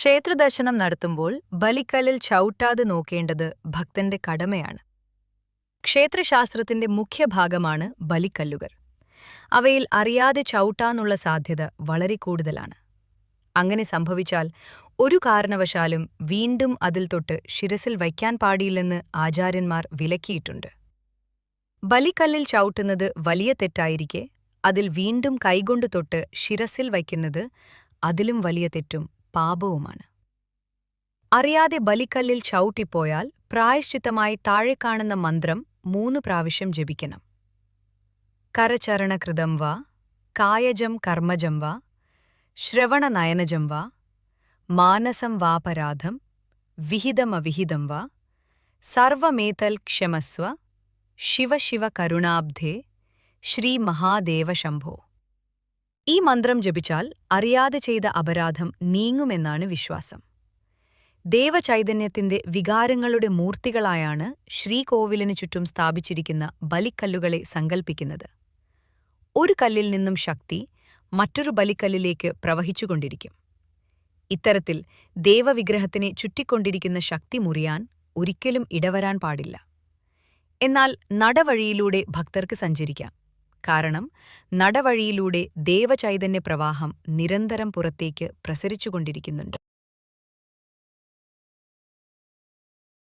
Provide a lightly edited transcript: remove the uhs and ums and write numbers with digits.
ക്ഷേത്രദർശനം നടത്തുമ്പോൾ ബലിക്കല്ലിൽ ചവിട്ടാതെ നോക്കേണ്ടത് ഭക്തന്റെ കടമയാണ്. ക്ഷേത്രശാസ്ത്രത്തിന്റെ മുഖ്യഭാഗമാണ് ബലിക്കല്ലുകൾ. അവയിൽ അറിയാതെ ചവിട്ടാനുള്ള സാധ്യത വളരെ കൂടുതലാണ്. അങ്ങനെ സംഭവിച്ചാൽ ഒരു കാരണവശാലും വീണ്ടും അതിൽ തൊട്ട് ശിരസിൽ വയ്ക്കാൻ പാടില്ലെന്ന് ആചാര്യന്മാർ വിലക്കിയിട്ടുണ്ട്. ബലിക്കല്ലിൽ ചവിട്ടുന്നത് വലിയ തെറ്റായിരിക്കെ അതിൽ വീണ്ടും കൈകൊണ്ട് തൊട്ട് ശിരസിൽ വയ്ക്കുന്നത് അതിലും വലിയ തെറ്റും പാപവുമാണ്. അറിയാതെ ബലിക്കല്ലിൽ ചവിട്ടിപ്പോയാൽ പ്രായശ്ചിത്തമായി താഴെ കാണുന്ന മന്ത്രം 3 പ്രാവശ്യം ജപിക്കണം. കരചരണകൃതം വാ, കായജം കർമ്മജം വാ, ശ്രവണനയനജം വാ, മാനസം വാപരാധം, വിഹിതമവിഹിതം വാ, സർവമേതൽ ക്ഷമസ്വ, ശിവ ശിവ കരുണാബ്ധേ, ശ്രീ മഹാദേവ ശംഭോ. ഈ മന്ത്രം ജപിച്ചാൽ അറിയാതെ ചെയ്ത അപരാധം നീങ്ങുമെന്നാണ് വിശ്വാസം. ദേവചൈതന്യത്തിന്റെ വികാരങ്ങളുടെ മൂർത്തികളായാണ് ശ്രീകോവിലിനു ചുറ്റും സ്ഥാപിച്ചിരിക്കുന്ന ബലിക്കല്ലുകളെ സങ്കൽപ്പിക്കുന്നത്. ഒരു കല്ലിൽ നിന്നും ശക്തി മറ്റൊരു ബലിക്കല്ലിലേക്ക് പ്രവഹിച്ചുകൊണ്ടിരിക്കും. ഇത്തരത്തിൽ ദേവവിഗ്രഹത്തിനെ ചുറ്റിക്കൊണ്ടിരിക്കുന്ന ശക്തി മുറിയാൻ ഒരിക്കലും ഇടവരാൻ പാടില്ല. എന്നാൽ നടവഴിയിലൂടെ ഭക്തർക്ക് സഞ്ചരിക്കാം. കാരണം നടവഴിയിലൂടെ ദേവചൈതന്യ പ്രവാഹം നിരന്തരം പുറത്തേക്ക് പ്രസരിച്ചുകൊണ്ടിരിക്കുന്നുണ്ട്.